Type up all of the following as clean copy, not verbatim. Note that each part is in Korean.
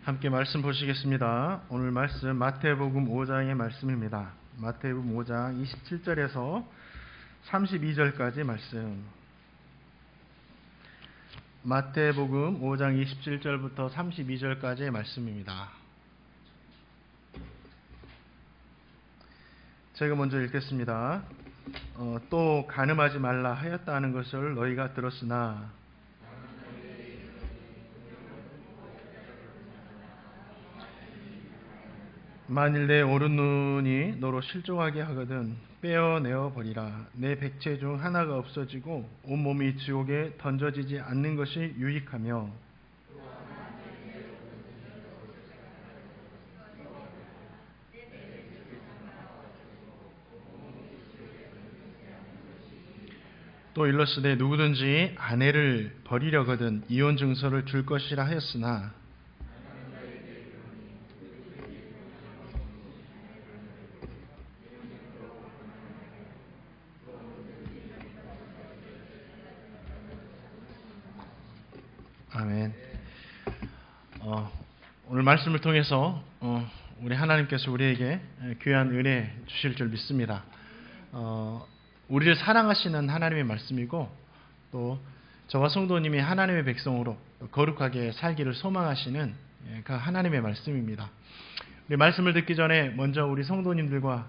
함께 말씀 보시겠습니다. 오늘 말씀 마태복음 5장의 말씀입니다. 마태복음 5장 27절에서 32절까지 말씀. 마태복음 5장 27절부터 32절까지의 말씀입니다. 제가 먼저 읽겠습니다. 또 간음하지 말라 하였다는 것을 너희가 들었으나 만일 내 오른눈이 너로 실족하게 하거든 빼어내어 버리라. 내 백체 중 하나가 없어지고 온몸이 지옥에 던져지지 않는 것이 유익하며 또 일러스되 누구든지 아내를 버리려거든 이혼 증서를 줄 것이라 하였으나 아멘. 오늘 말씀을 통해서 우리 하나님께서 우리에게 귀한 은혜 주실 줄 믿습니다. 우리를 사랑하시는 하나님의 말씀이고 또 저와 성도님이 하나님의 백성으로 거룩하게 살기를 소망하시는 그 하나님의 말씀입니다. 우리 말씀을 듣기 전에 먼저 우리 성도님들과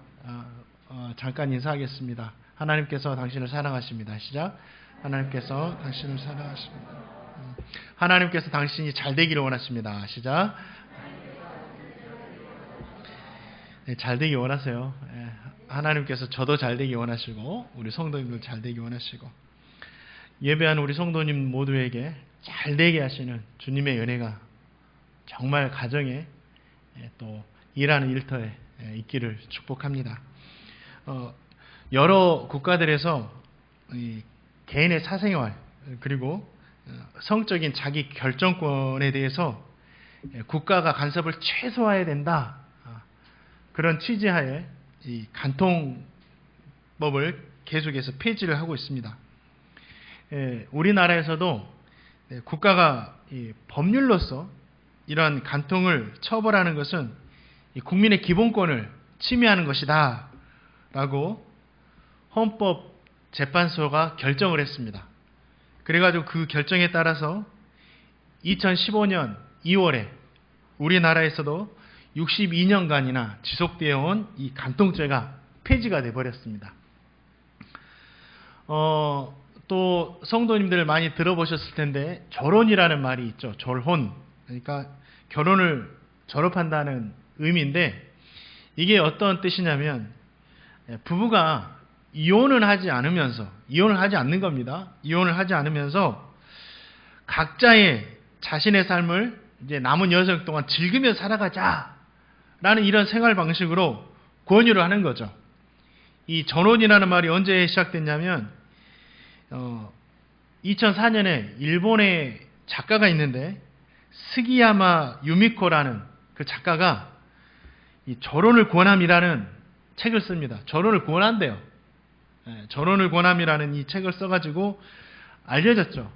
잠깐 인사하겠습니다. 하나님께서 당신을 사랑하십니다. 시작. 하나님께서 당신을 사랑하십니다. 하나님께서 당신이 잘 되기를 원하십니다. 시작. 네, 잘 되기 원하세요. 하나님께서 저도 잘 되기 원하시고 우리 성도님들 잘 되기 원하시고 예배하는 우리 성도님 모두에게 잘 되게 하시는 주님의 은혜가 정말 가정에 또 일하는 일터에 있기를 축복합니다. 여러 국가들에서 개인의 사생활 그리고 성적인 자기 결정권에 대해서 국가가 간섭을 최소화해야 된다. 그런 취지하에 이 간통법을 계속해서 폐지를 하고 있습니다. 우리나라에서도 국가가 법률로서 이러한 간통을 처벌하는 것은 국민의 기본권을 침해하는 것이다 라고 헌법재판소가 결정을 했습니다. 그래가지고 그 결정에 따라서 2015년 2월에 우리나라에서도 62년간이나 지속되어 온 이 간통죄가 폐지가 되어버렸습니다. 또 성도님들 많이 들어보셨을 텐데 졸혼이라는 말이 있죠. 졸혼. 그러니까 결혼을 졸업한다는 의미인데 이게 어떤 뜻이냐면 부부가 이혼을 하지 않는 겁니다. 이혼을 하지 않으면서 각자의 자신의 삶을 이제 남은 여생 동안 즐기며 살아가자라는 이런 생활 방식으로 권유를 하는 거죠. 이 전혼이라는 말이 언제 시작됐냐면 2004년에 일본의 작가가 있는데 스기야마 유미코라는 그 작가가 이 결혼을 권함이라는 책을 씁니다. 결혼을 권한대요. 결혼을 권함이라는 이 책을 써가지고 알려졌죠.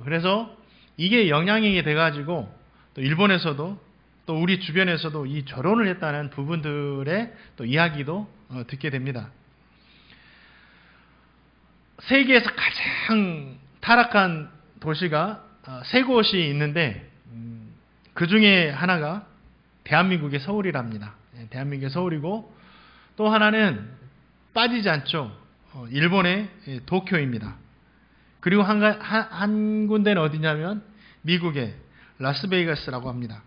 그래서 이게 영향이 돼가지고 또 일본에서도 또 우리 주변에서도 이 결혼을 했다는 부분들의 또 이야기도 듣게 됩니다. 세계에서 가장 타락한 도시가 세 곳이 있는데 그 중에 하나가 대한민국의 서울이랍니다. 대한민국의 서울이고 또 하나는 빠지지 않죠. 일본의 도쿄입니다. 그리고 한 군데는 어디냐면 미국의 라스베이거스라고 합니다.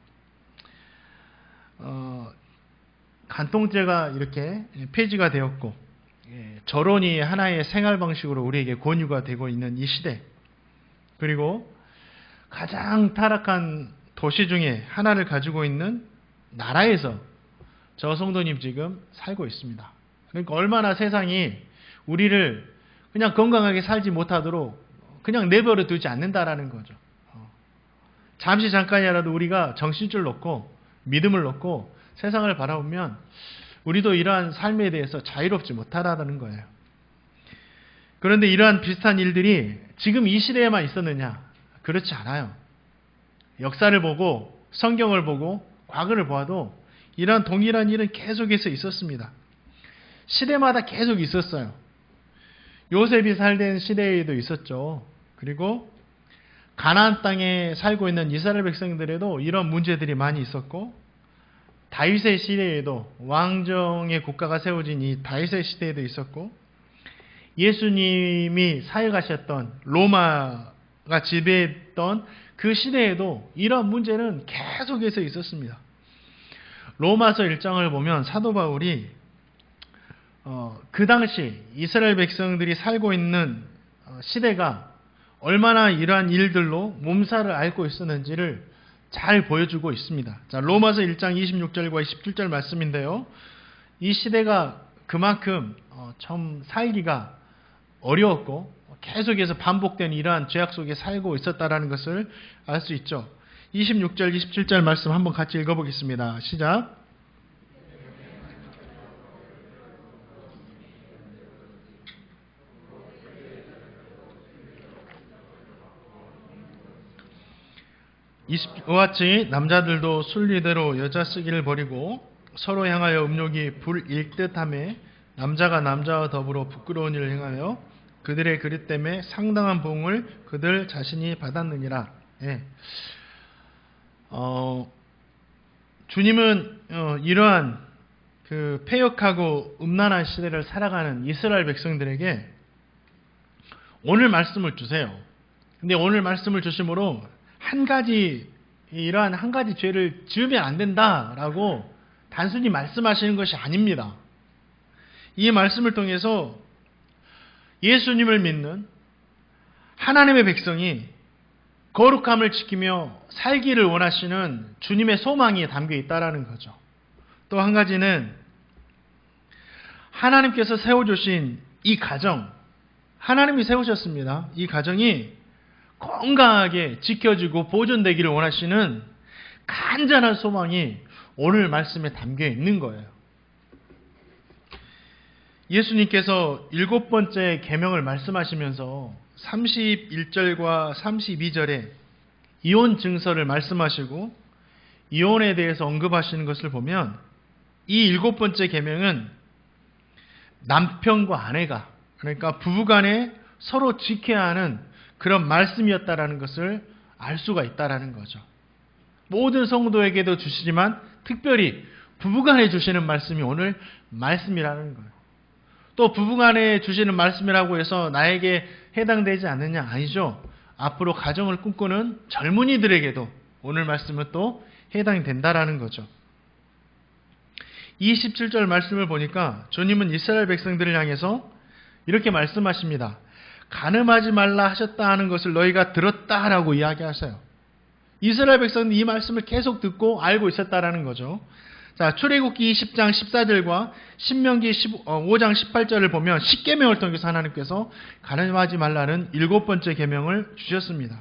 간통죄가 이렇게 폐지가 되었고 결혼이 하나의 생활 방식으로 우리에게 권유가 되고 있는 이 시대 그리고 가장 타락한 도시 중에 하나를 가지고 있는 나라에서 저 성도님 지금 살고 있습니다. 그러니까 얼마나 세상이 우리를 그냥 건강하게 살지 못하도록 그냥 내버려 두지 않는다라는 거죠. 잠시 잠깐이라도 우리가 정신줄 놓고 믿음을 놓고 세상을 바라보면 우리도 이러한 삶에 대해서 자유롭지 못하다는 거예요. 그런데 이러한 비슷한 일들이 지금 이 시대에만 있었느냐? 그렇지 않아요. 역사를 보고 성경을 보고 과거를 보아도 이런 동일한 일은 계속해서 있었습니다. 시대마다 계속 있었어요. 요셉이 살던 시대에도 있었죠. 그리고 가나안 땅에 살고 있는 이스라엘 백성들에도 이런 문제들이 많이 있었고, 다윗의 시대에도 왕정의 국가가 세워진 이 다윗의 시대에도 있었고, 예수님이 사역하셨던 로마가 지배했던 그 시대에도 이런 문제는 계속해서 있었습니다. 로마서 1장을 보면 사도 바울이 그 당시 이스라엘 백성들이 살고 있는 시대가 얼마나 이러한 일들로 몸살을 앓고 있었는지를 잘 보여주고 있습니다. 자, 로마서 1장 26절과 27절 말씀인데요. 이 시대가 그만큼 참 살기가 어려웠고 계속해서 반복된 이러한 죄악 속에 살고 있었다는 것을 알 수 있죠. 26절, 27절 말씀 한번 같이 읽어보겠습니다. 시작. 이와 같이 남자들도 순리대로 여자 쓰기를 버리고 서로 향하여 음욕이 불일듯하며 남자가 남자와 더불어 부끄러운 일을 행하여 그들의 그릇 때문에 상당한 보응을 그들 자신이 받았느니라. 예. 주님은 이러한 그 패역하고 음란한 시대를 살아가는 이스라엘 백성들에게 오늘 말씀을 주세요. 근데 오늘 말씀을 주심으로 이러한 한 가지 죄를 지으면 안 된다라고 단순히 말씀하시는 것이 아닙니다. 이 말씀을 통해서 예수님을 믿는 하나님의 백성이 거룩함을 지키며 살기를 원하시는 주님의 소망이 담겨 있다는 거죠. 또 한 가지는 하나님께서 세워주신 이 가정, 하나님이 세우셨습니다. 이 가정이 건강하게 지켜지고 보존되기를 원하시는 간절한 소망이 오늘 말씀에 담겨 있는 거예요. 예수님께서 7번째 계명을 말씀하시면서 31절과 32절에 이혼 증서를 말씀하시고 이혼에 대해서 언급하시는 것을 보면 이 7번째 계명은 남편과 아내가, 그러니까 부부간에 서로 지켜야 하는 그런 말씀이었다라는 것을 알 수가 있다라는 거죠. 모든 성도에게도 주시지만 특별히 부부간에 주시는 말씀이 오늘 말씀이라는 거예요. 또 부부간에 주시는 말씀이라고 해서 나에게 해당되지 않느냐? 아니죠. 앞으로 가정을 꿈꾸는 젊은이들에게도 오늘 말씀은 또 해당이 된다라는 거죠. 27절 말씀을 보니까 주님은 이스라엘 백성들을 향해서 이렇게 말씀하십니다. 간음하지 말라 하셨다 하는 것을 너희가 들었다라고 이야기하세요. 이스라엘 백성들이 이 말씀을 계속 듣고 알고 있었다라는 거죠. 자, 출애굽기 20장 14절과 신명기 5장 18절을 보면 10계명을 통해서 하나님께서 간음하지 말라는 7번째 계명을 주셨습니다.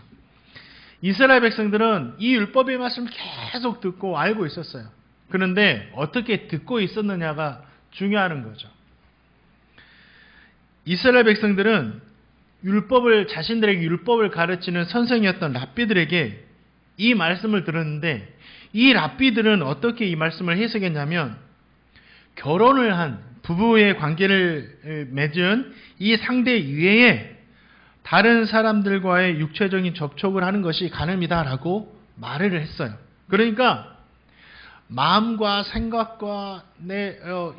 이스라엘 백성들은 이 율법의 말씀을 계속 듣고 알고 있었어요. 그런데 어떻게 듣고 있었느냐가 중요한 거죠. 이스라엘 백성들은 자신들에게 율법을 가르치는 선생이었던 랍비들에게 이 말씀을 들었는데, 이 랍비들은 어떻게 이 말씀을 해석했냐면, 결혼을 한 부부의 관계를 맺은 이 상대 이외에 다른 사람들과의 육체적인 접촉을 하는 것이 간음이다라고 말을 했어요. 그러니까 마음과 생각과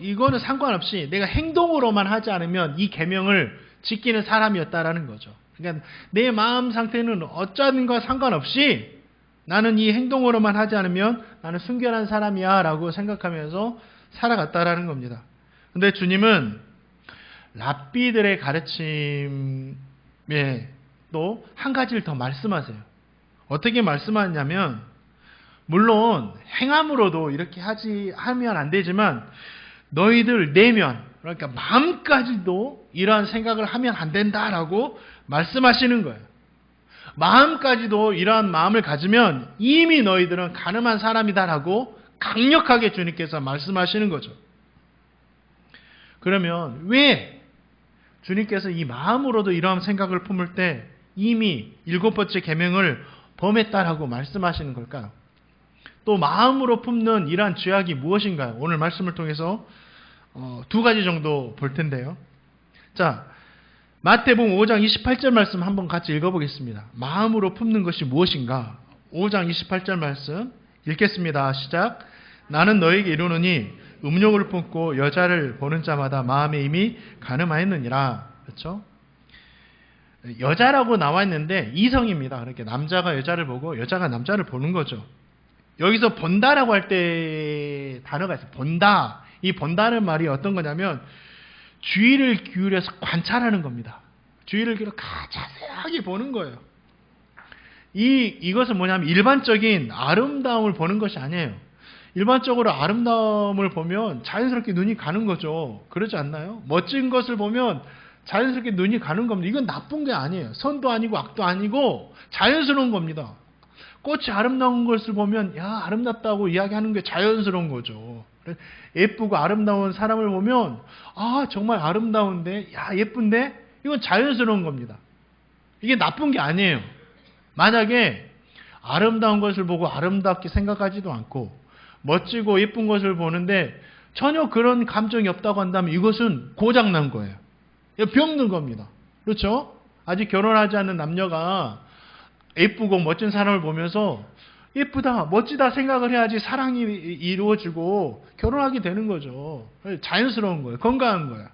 이거는 상관없이 내가 행동으로만 하지 않으면 이 계명을 지키는 사람이었다라는 거죠. 그러니까 내 마음 상태는 어쩌든가 상관없이 나는 이 행동으로만 하지 않으면 나는 순결한 사람이야 라고 생각하면서 살아갔다라는 겁니다. 근데 주님은 랍비들의 가르침에 또 한 가지를 더 말씀하세요. 어떻게 말씀하냐면, 물론 행함으로도 이렇게 하면 안 되지만 너희들 내면, 그러니까 마음까지도 이러한 생각을 하면 안 된다라고 말씀하시는 거예요. 마음까지도 이러한 마음을 가지면 이미 너희들은 간음한 사람이다라고 강력하게 주님께서 말씀하시는 거죠. 그러면 왜 주님께서 이 마음으로도 이러한 생각을 품을 때 이미 7번째 계명을 범했다라고 말씀하시는 걸까요? 또 마음으로 품는 이러한 죄악이 무엇인가요? 오늘 말씀을 통해서 두 가지 정도 볼 텐데요. 자, 마태복음 5장 28절 말씀 한번 같이 읽어보겠습니다. 마음으로 품는 것이 무엇인가? 5장 28절 말씀 읽겠습니다. 시작. 나는 너에게 이르노니 음욕을 품고 여자를 보는 자마다 마음에 이미 간음하였느니라. 그렇죠? 여자라고 나와 있는데 이성입니다. 그렇게 남자가 여자를 보고 여자가 남자를 보는 거죠. 여기서 본다라고 할 때 단어가 있어요. 본다. 이 본다는 말이 어떤 거냐면 주의를 기울여서 관찰하는 겁니다. 주의를 기울여 자세하게 보는 거예요. 이것은 뭐냐면 일반적인 아름다움을 보는 것이 아니에요. 일반적으로 아름다움을 보면 자연스럽게 눈이 가는 거죠. 그러지 않나요? 멋진 것을 보면 자연스럽게 눈이 가는 겁니다. 이건 나쁜 게 아니에요. 선도 아니고 악도 아니고 자연스러운 겁니다. 꽃이 아름다운 것을 보면 야 아름답다고 이야기하는 게 자연스러운 거죠. 예쁘고 아름다운 사람을 보면 아 정말 아름다운데 야 예쁜데 이건 자연스러운 겁니다. 이게 나쁜 게 아니에요. 만약에 아름다운 것을 보고 아름답게 생각하지도 않고 멋지고 예쁜 것을 보는데 전혀 그런 감정이 없다고 한다면 이것은 고장난 거예요. 병든 겁니다. 그렇죠? 아직 결혼하지 않는 남녀가 예쁘고 멋진 사람을 보면서 예쁘다, 멋지다 생각을 해야지 사랑이 이루어지고 결혼하게 되는 거죠. 자연스러운 거예요. 건강한 거예요.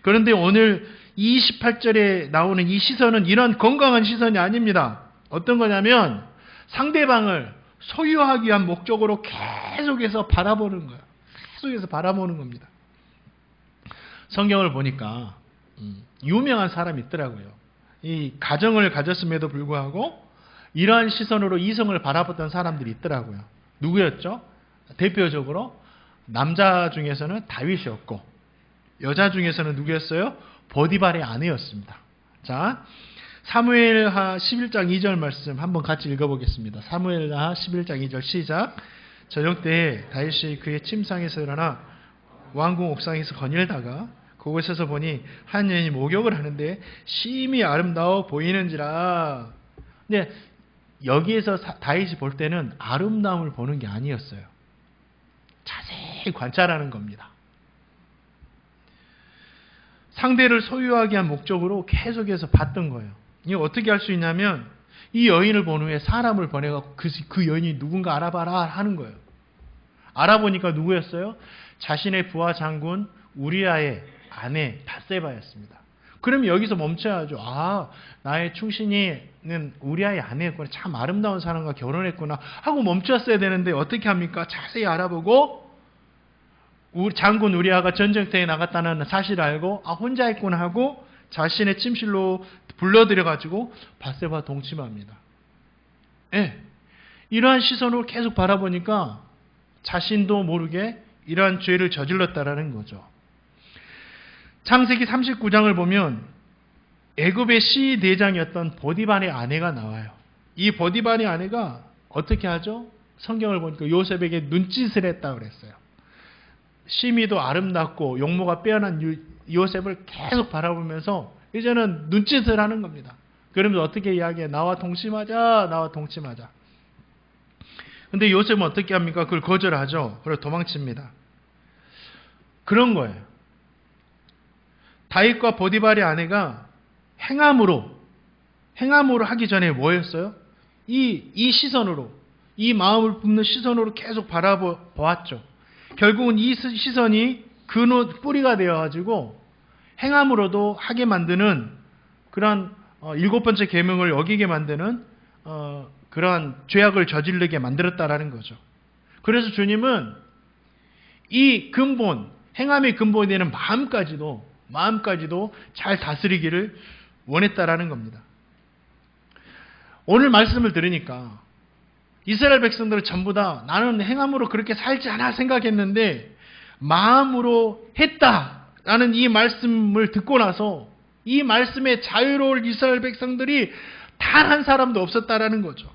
그런데 오늘 28절에 나오는 이 시선은 이런 건강한 시선이 아닙니다. 어떤 거냐면 상대방을 소유하기 위한 목적으로 계속해서 바라보는 거예요. 계속해서 바라보는 겁니다. 성경을 보니까 유명한 사람이 있더라고요. 이 가정을 가졌음에도 불구하고 이러한 시선으로 이성을 바라봤던 사람들이 있더라고요. 누구였죠? 대표적으로 남자 중에서는 다윗이었고 여자 중에서는 누구였어요? 보디발의 아내였습니다. 자, 사무엘하 11장 2절 말씀 한번 같이 읽어보겠습니다. 사무엘하 11장 2절 시작. 저녁 때에 다윗이 그의 침상에서 일어나 왕궁 옥상에서 거닐다가 그곳에서 보니 한 여인이 목욕을 하는데 심히 아름다워 보이는지라. 근데 여기에서 다윗이 볼 때는 아름다움을 보는 게 아니었어요. 자세히 관찰하는 겁니다. 상대를 소유하기 위한 목적으로 계속해서 봤던 거예요. 이게 어떻게 할 수 있냐면 이 여인을 본 후에 사람을 보내고 그 여인이 누군가 알아봐라 하는 거예요. 알아보니까 누구였어요? 자신의 부하 장군 우리아의 아내 밧세바였습니다. 그럼 여기서 멈춰야죠. 아, 나의 충신이는 우리아의 아내였구나. 참 아름다운 사람과 결혼했구나 하고 멈췄어야 되는데 어떻게 합니까? 자세히 알아보고 장군 우리아가 전쟁터에 나갔다는 사실을 알고 아 혼자 있구나 하고 자신의 침실로 불러들여가지고 밧세바 동침합니다. 예, 이러한 시선으로 계속 바라보니까 자신도 모르게 이러한 죄를 저질렀다라는 거죠. 창세기 39장을 보면 애굽의 시대장이었던 보디발의 아내가 나와요. 이 보디발의 아내가 어떻게 하죠? 성경을 보니까 요셉에게 눈짓을 했다고 그랬어요. 심히도 아름답고 용모가 빼어난 요셉을 계속 바라보면서 이제는 눈짓을 하는 겁니다. 그러면서 어떻게 이야기해? 나와 동침하자, 나와 동침하자. 근데 요셉은 어떻게 합니까? 그걸 거절하죠. 그리고 도망칩니다. 그런 거예요. 다윗과 보디발의 아내가 행함으로 하기 전에 뭐였어요? 이 시선으로, 이 마음을 품는 시선으로 계속 바라보았죠. 결국은 이 시선이 뿌리가 되어가지고 행함으로도 하게 만드는 그런 7번째 계명을 어기게 만드는 그러한 죄악을 저지르게 만들었다라는 거죠. 그래서 주님은 이 근본, 행함의 근본이 되는 마음까지도 잘 다스리기를 원했다라는 겁니다. 오늘 말씀을 들으니까 이스라엘 백성들은 전부 다 나는 행함으로 그렇게 살지 않아 생각했는데 마음으로 했다라는 이 말씀을 듣고 나서 이 말씀에 자유로울 이스라엘 백성들이 단 한 사람도 없었다라는 거죠.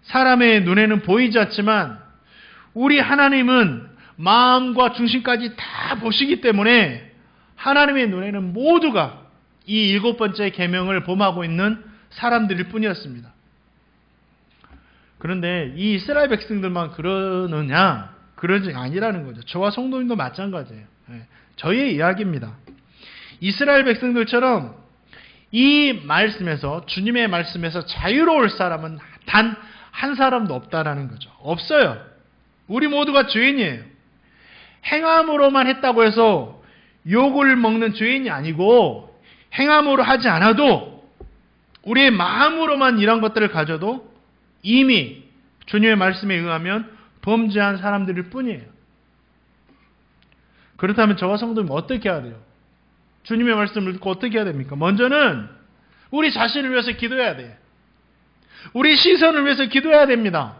사람의 눈에는 보이지 않지만 우리 하나님은 마음과 중심까지 다 보시기 때문에 하나님의 눈에는 모두가 이 7번째 계명을 범하고 있는 사람들일 뿐이었습니다. 그런데 이 이스라엘 백성들만 그러느냐? 그러지 아니라는 거죠. 저와 성도님도 마찬가지예요. 저의 이야기입니다. 이스라엘 백성들처럼 이 말씀에서, 주님의 말씀에서 자유로울 사람은 단 한 사람도 없다라는 거죠. 없어요. 우리 모두가 죄인이에요. 행함으로만 했다고 해서 욕을 먹는 죄인이 아니고, 행함으로 하지 않아도 우리의 마음으로만 이런 것들을 가져도 이미 주님의 말씀에 의하면 범죄한 사람들일 뿐이에요. 그렇다면 저와 성도님 어떻게 해야 돼요? 주님의 말씀을 듣고 어떻게 해야 됩니까? 먼저는 우리 자신을 위해서 기도해야 돼요. 우리 시선을 위해서 기도해야 됩니다.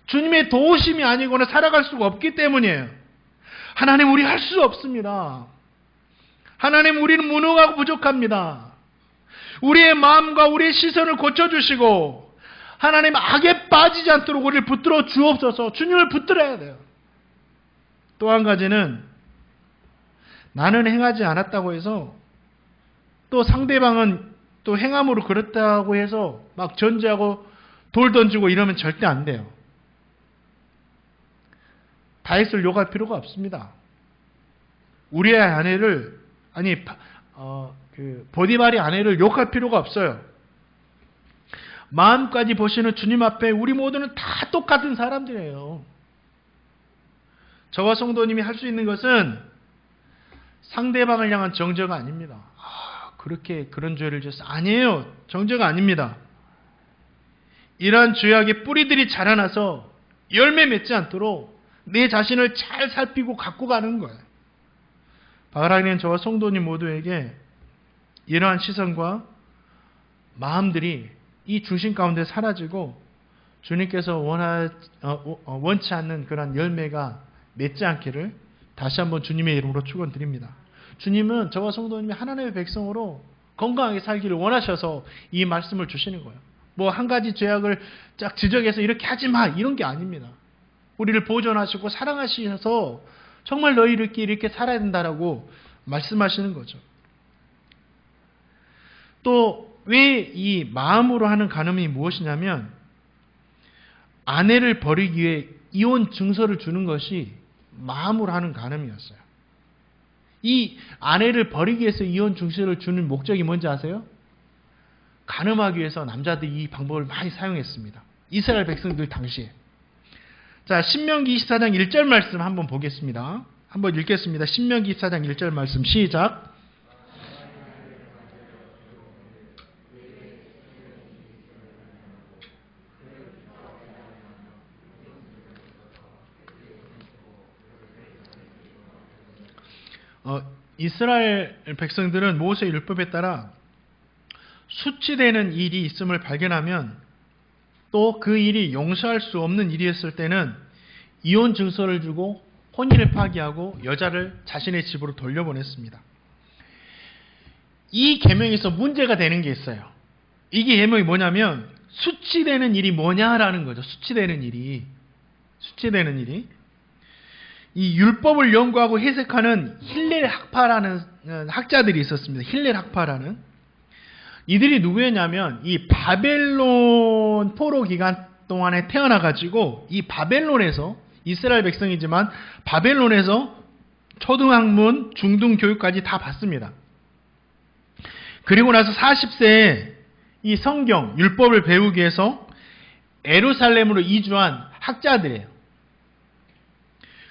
주님의 도우심이 아니고는 살아갈 수가 없기 때문이에요. 하나님, 우리 할 수 없습니다. 하나님, 우리는 무능하고 부족합니다. 우리의 마음과 우리의 시선을 고쳐주시고 하나님, 악에 빠지지 않도록 우리를 붙들어 주옵소서. 주님을 붙들어야 돼요. 또 한 가지는, 나는 행하지 않았다고 해서 또 상대방은 또 행함으로 그렇다고 해서 막 전제하고 돌 던지고 이러면 절대 안 돼요. 다윗을 욕할 필요가 없습니다. 우리의 아내를, 보디발의 아내를 욕할 필요가 없어요. 마음까지 보시는 주님 앞에 우리 모두는 다 똑같은 사람들이에요. 저와 성도님이 할 수 있는 것은 상대방을 향한 정죄가 아닙니다. 그렇게 그런 죄를 지었어. 아니에요. 정죄가 아닙니다. 이러한 죄악의 뿌리들이 자라나서 열매 맺지 않도록 내 자신을 잘 살피고 갖고 가는 거예요. 바라기는 저와 성도님 모두에게 이러한 시선과 마음들이 이 중심 가운데 사라지고 주님께서 원치 않는 그런 열매가 맺지 않기를 다시 한번 주님의 이름으로 축원드립니다. 주님은 저와 성도님이 하나님의 백성으로 건강하게 살기를 원하셔서 이 말씀을 주시는 거예요. 뭐 한 가지 죄악을 쫙 지적해서 이렇게 하지 마, 이런 게 아닙니다. 우리를 보존하시고 사랑하셔서 정말 너희를 이렇게 살아야 된다라고 말씀하시는 거죠. 또 왜 이 마음으로 하는 간음이 무엇이냐면, 아내를 버리기 위해 이혼 증서를 주는 것이 마음으로 하는 간음이었어요. 이 아내를 버리기 위해서 이혼 증서를 주는 목적이 뭔지 아세요? 간음하기 위해서 남자들이 이 방법을 많이 사용했습니다. 이스라엘 백성들 당시에. 자, 신명기 24장 1절 말씀 한번 보겠습니다. 한번 읽겠습니다. 신명기 24장 1절 말씀 시작. 이스라엘 백성들은 모세의 율법에 따라 수치되는 일이 있음을 발견하면, 또 그 일이 용서할 수 없는 일이었을 때는 이혼 증서를 주고 혼인을 파기하고 여자를 자신의 집으로 돌려보냈습니다. 이 계명에서 문제가 되는 게 있어요. 이게 계명이 뭐냐면, 수치되는 일이 뭐냐라는 거죠. 수치되는 일이. 이 율법을 연구하고 해석하는 힐렐 학파라는 학자들이 있었습니다. 힐렐 학파라는. 이들이 누구였냐면, 이 바벨론 포로 기간 동안에 태어나가지고 이 바벨론에서, 이스라엘 백성이지만 바벨론에서 초등학문, 중등 교육까지 다 받습니다. 그리고 나서 40세에 이 성경, 율법을 배우기 위해서 예루살렘으로 이주한 학자들이에요.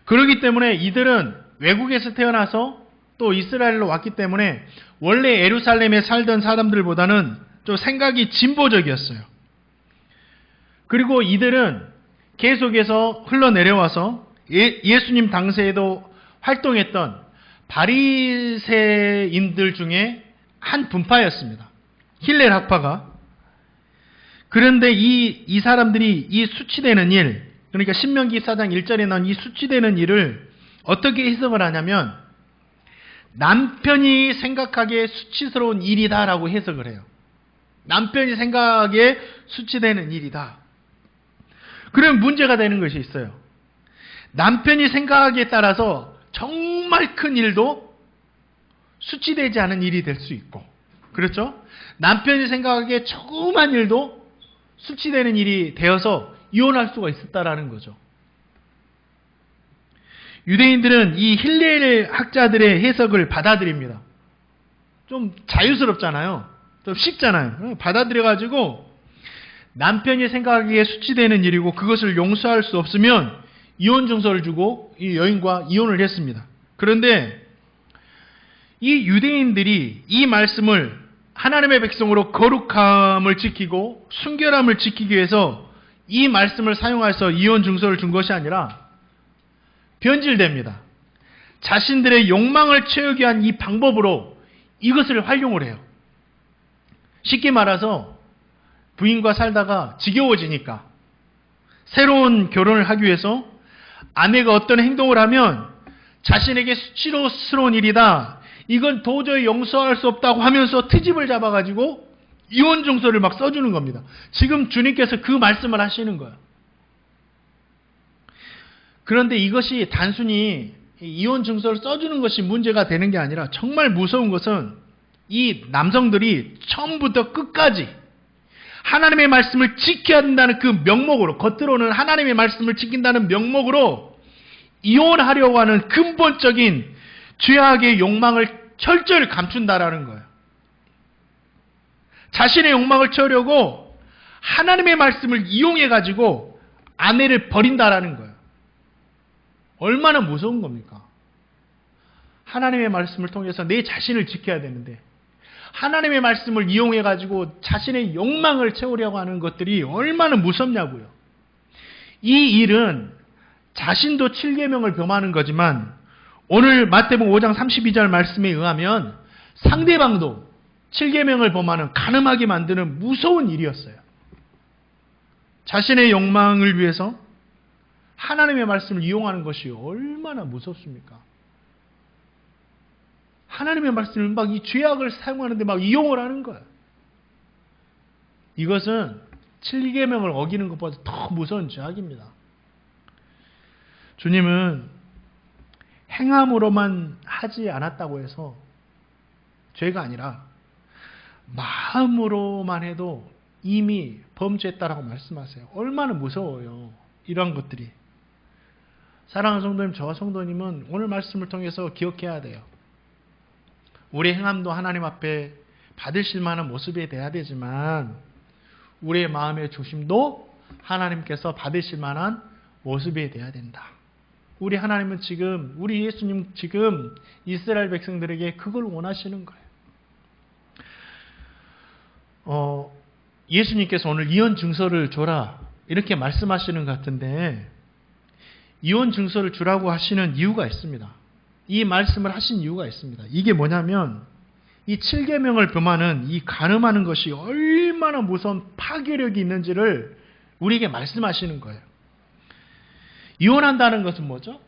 그렇기 때문에 이들은 외국에서 태어나서 또 이스라엘로 왔기 때문에 원래 예루살렘에 살던 사람들보다는 좀 생각이 진보적이었어요. 그리고 이들은 계속해서 흘러내려와서 예수님 당시에도 활동했던 바리새인들 중에 한 분파였습니다. 힐렐 학파가. 그런데 이 사람들이 이 수치되는 일, 그러니까 신명기 4장 1절에 나온 이 수치되는 일을 어떻게 해석을 하냐면, 남편이 생각하기에 수치스러운 일이다라고 해석을 해요. 남편이 생각하기에 수치되는 일이다. 그러면 문제가 되는 것이 있어요. 남편이 생각하기에 따라서 정말 큰 일도 수치되지 않은 일이 될 수 있고, 그렇죠? 남편이 생각하기에 조그만 일도 수치되는 일이 되어서 이혼할 수가 있었다라는 거죠. 유대인들은 이 힐렐 학자들의 해석을 받아들입니다. 좀 자유스럽잖아요. 좀 쉽잖아요. 받아들여가지고 남편이 생각하기에 수치되는 일이고 그것을 용서할 수 없으면 이혼 증서를 주고 이 여인과 이혼을 했습니다. 그런데 이 유대인들이 이 말씀을 하나님의 백성으로 거룩함을 지키고 순결함을 지키기 위해서 이 말씀을 사용해서 이혼 증서를 준 것이 아니라 변질됩니다. 자신들의 욕망을 채우기 위한 이 방법으로 이것을 활용을 해요. 쉽게 말해서 부인과 살다가 지겨워지니까 새로운 결혼을 하기 위해서 아내가 어떤 행동을 하면 자신에게 수치스러운 일이다. 이건 도저히 용서할 수 없다고 하면서 트집을 잡아가지고 이혼 증서를 막 써주는 겁니다. 지금 주님께서 그 말씀을 하시는 거예요. 그런데 이것이 단순히 이혼 증서를 써주는 것이 문제가 되는 게 아니라 정말 무서운 것은 이 남성들이 처음부터 끝까지 하나님의 말씀을 지켜야 한다는 그 명목으로, 겉으로는 하나님의 말씀을 지킨다는 명목으로 이혼하려고 하는 근본적인 죄악의 욕망을 철저히 감춘다라는 거예요. 자신의 욕망을 채우려고 하나님의 말씀을 이용해가지고 아내를 버린다라는 거예요. 얼마나 무서운 겁니까? 하나님의 말씀을 통해서 내 자신을 지켜야 되는데 하나님의 말씀을 이용해가지고 자신의 욕망을 채우려고 하는 것들이 얼마나 무섭냐고요. 이 일은 자신도 7계명을 범하는 거지만 오늘 마태복음 5장 32절 말씀에 의하면 상대방도 7계명을 범하는 간음하게 만드는 무서운 일이었어요. 자신의 욕망을 위해서 하나님의 말씀을 이용하는 것이 얼마나 무섭습니까? 하나님의 말씀을 막 이 죄악을 사용하는데 막 이용을 하는 거예요. 이것은 7계명을 어기는 것보다 더 무서운 죄악입니다. 주님은 행함으로만 하지 않았다고 해서 죄가 아니라 마음으로만 해도 이미 범죄했다라고 말씀하세요. 얼마나 무서워요. 이런 것들이. 사랑하는 성도님, 저와 성도님은 오늘 말씀을 통해서 기억해야 돼요. 우리의 행함도 하나님 앞에 받으실 만한 모습이 돼야 되지만 우리의 마음의 중심도 하나님께서 받으실 만한 모습이 돼야 된다. 우리 하나님은 지금, 우리 예수님 지금 이스라엘 백성들에게 그걸 원하시는 거예요. 예수님께서 오늘 이혼 증서를 줘라 이렇게 말씀하시는 것 같은데 이혼 증서를 주라고 하시는 이유가 있습니다. 이 말씀을 하신 이유가 있습니다. 이게 뭐냐면 이 7계명을 범하는 이 간음하는 것이 얼마나 무서운 파괴력이 있는지를 우리에게 말씀하시는 거예요. 이혼한다는 것은 뭐죠?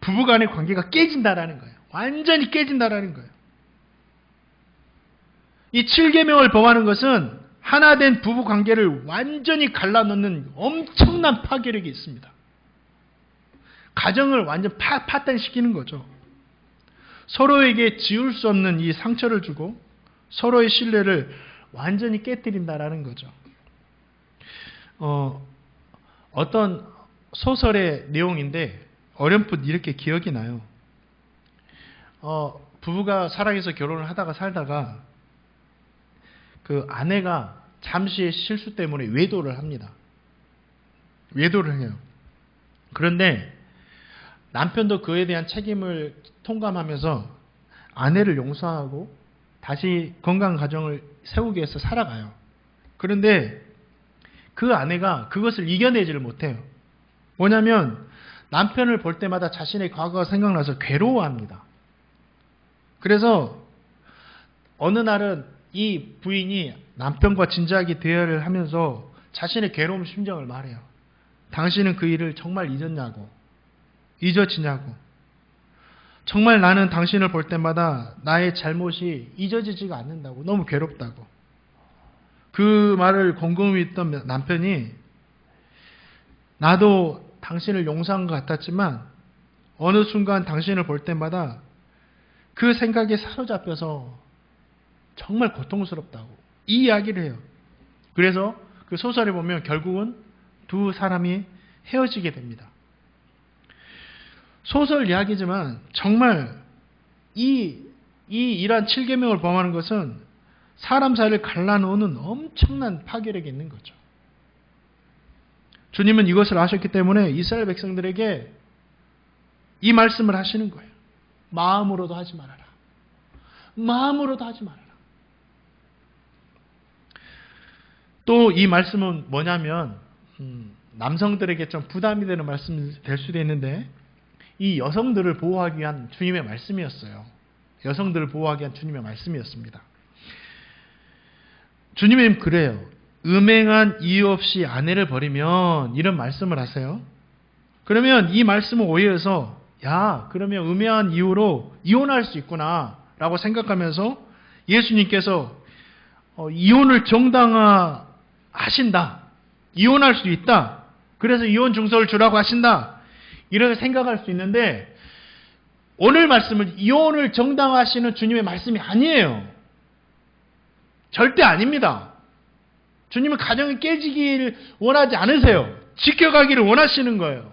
부부간의 관계가 깨진다라는 거예요. 완전히 깨진다라는 거예요. 이 7계명을 범하는 것은 하나된 부부 관계를 완전히 갈라놓는 엄청난 파괴력이 있습니다. 가정을 완전 파탄시키는 거죠. 서로에게 지울 수 없는 이 상처를 주고 서로의 신뢰를 완전히 깨뜨린다라는 거죠. 어떤 소설의 내용인데 어렴풋 이렇게 기억이 나요. 부부가 살아계서 결혼을 하다가 살다가 그 아내가 잠시의 실수 때문에 외도를 합니다. 외도를 해요. 그런데 남편도 그에 대한 책임을 통감하면서 아내를 용서하고 다시 건강한 가정을 세우기 위해서 살아가요. 그런데 그 아내가 그것을 이겨내지를 못해요. 뭐냐면 남편을 볼 때마다 자신의 과거가 생각나서 괴로워합니다. 그래서 어느 날은 이 부인이 남편과 진지하게 대화를 하면서 자신의 괴로움 심정을 말해요. 당신은 그 일을 정말 잊었냐고. 잊어지냐고. 정말 나는 당신을 볼 때마다 나의 잘못이 잊어지지가 않는다고. 너무 괴롭다고. 그 말을 곰곰이 있던 남편이 나도 당신을 용서한 것 같았지만 어느 순간 당신을 볼 때마다 그 생각에 사로잡혀서 정말 고통스럽다고 이 이야기를 해요. 그래서 그 소설에 보면 결국은 두 사람이 헤어지게 됩니다. 소설 이야기지만 정말 이러한 7계명을 범하는 것은 사람 사이를 갈라놓는 엄청난 파괴력이 있는 거죠. 주님은 이것을 아셨기 때문에 이스라엘 백성들에게 이 말씀을 하시는 거예요. 마음으로도 하지 말아라. 마음으로도 하지 말아라. 또 이 말씀은 뭐냐면 남성들에게 좀 부담이 되는 말씀이 될 수도 있는데 이 여성들을 보호하기 위한 주님의 말씀이었어요. 여성들을 보호하기 위한 주님의 말씀이었습니다. 주님은 그래요. 음행한 이유 없이 아내를 버리면 이런 말씀을 하세요. 그러면 이 말씀을 오해해서 그러면 음행한 이유로 이혼할 수 있구나 라고 생각하면서 예수님께서 이혼을 정당화하신다. 이혼할 수 있다. 그래서 이혼 증서를 주라고 하신다. 이렇게 생각할 수 있는데 오늘 말씀은 이혼을 정당화하시는 주님의 말씀이 아니에요. 절대 아닙니다. 주님은 가정이 깨지기를 원하지 않으세요. 지켜가기를 원하시는 거예요.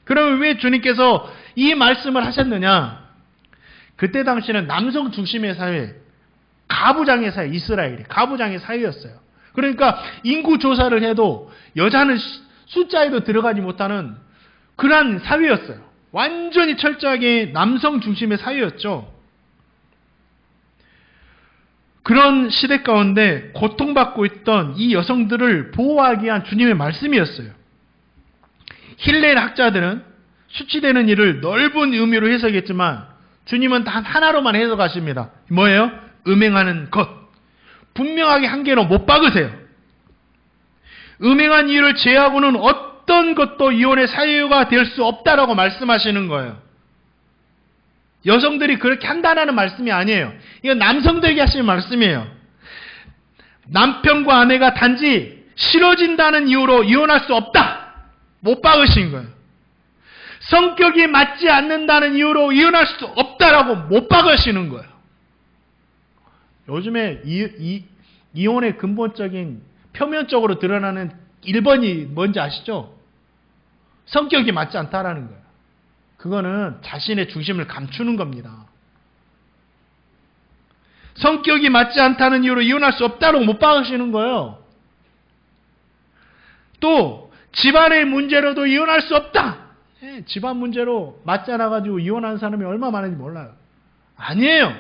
그러면 왜 주님께서 이 말씀을 하셨느냐? 그때 당시는 남성 중심의 사회, 가부장의 사회, 이스라엘이 가부장의 사회였어요. 그러니까 인구 조사를 해도 여자는 숫자에도 들어가지 못하는 그러한 사회였어요. 완전히 철저하게 남성 중심의 사회였죠. 그런 시대 가운데 고통받고 있던 이 여성들을 보호하기 위한 주님의 말씀이었어요. 힐렐 학자들은 수치되는 일을 넓은 의미로 해석했지만 주님은 단 하나로만 해석하십니다. 뭐예요? 음행하는 것. 분명하게 한 개로 못 박으세요. 음행한 이유를 제외하고는 어떤 것도 이혼의 사유가 될 수 없다라고 말씀하시는 거예요. 여성들이 그렇게 한다는 말씀이 아니에요. 이건 남성들에게 하시는 말씀이에요. 남편과 아내가 단지 싫어진다는 이유로 이혼할 수 없다. 못 박으신 거예요. 성격이 맞지 않는다는 이유로 이혼할 수 없다라고 못 박으시는 거예요. 요즘에 이혼의 근본적인 표면적으로 드러나는 1번이 뭔지 아시죠? 성격이 맞지 않다라는 거예요. 그거는 자신의 중심을 감추는 겁니다. 성격이 맞지 않다는 이유로 이혼할 수 없다고 못 박으시는 거예요. 또 집안의 문제로도 이혼할 수 없다. 집안 문제로 맞지 않아가지고 이혼하는 사람이 얼마나 많은지 몰라요. 아니에요.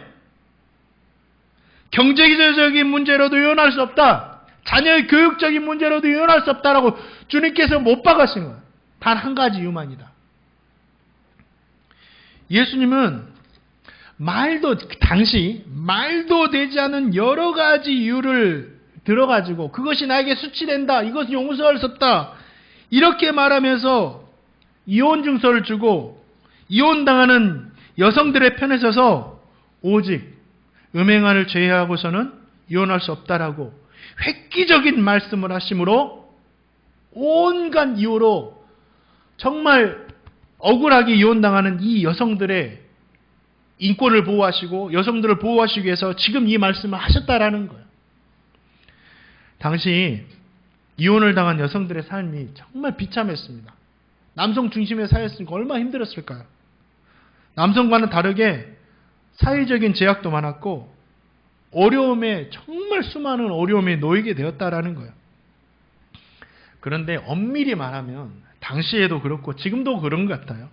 경제적인 문제로도 이혼할 수 없다. 자녀의 교육적인 문제로도 이혼할 수 없다라고 주님께서 못 박으시는 거예요. 단 한 가지 이유만이다. 예수님은 당시 말도 되지 않은 여러 가지 이유를 들어가지고 그것이 나에게 수치된다. 이것은 용서할 수 없다. 이렇게 말하면서 이혼 증서를 주고 이혼당하는 여성들의 편에 서서 오직 음행한을 제외하고서는 이혼할 수 없다라고 획기적인 말씀을 하심으로 온갖 이유로 정말 억울하게 이혼당하는 이 여성들의 인권을 보호하시고 여성들을 보호하시기 위해서 지금 이 말씀을 하셨다라는 거예요. 당시 이혼을 당한 여성들의 삶이 정말 비참했습니다. 남성 중심의 사회였으니까 얼마나 힘들었을까요? 남성과는 다르게 사회적인 제약도 많았고 정말 수많은 어려움에 놓이게 되었다라는 거예요. 그런데 엄밀히 말하면 당시에도 그렇고 지금도 그런 것 같아요.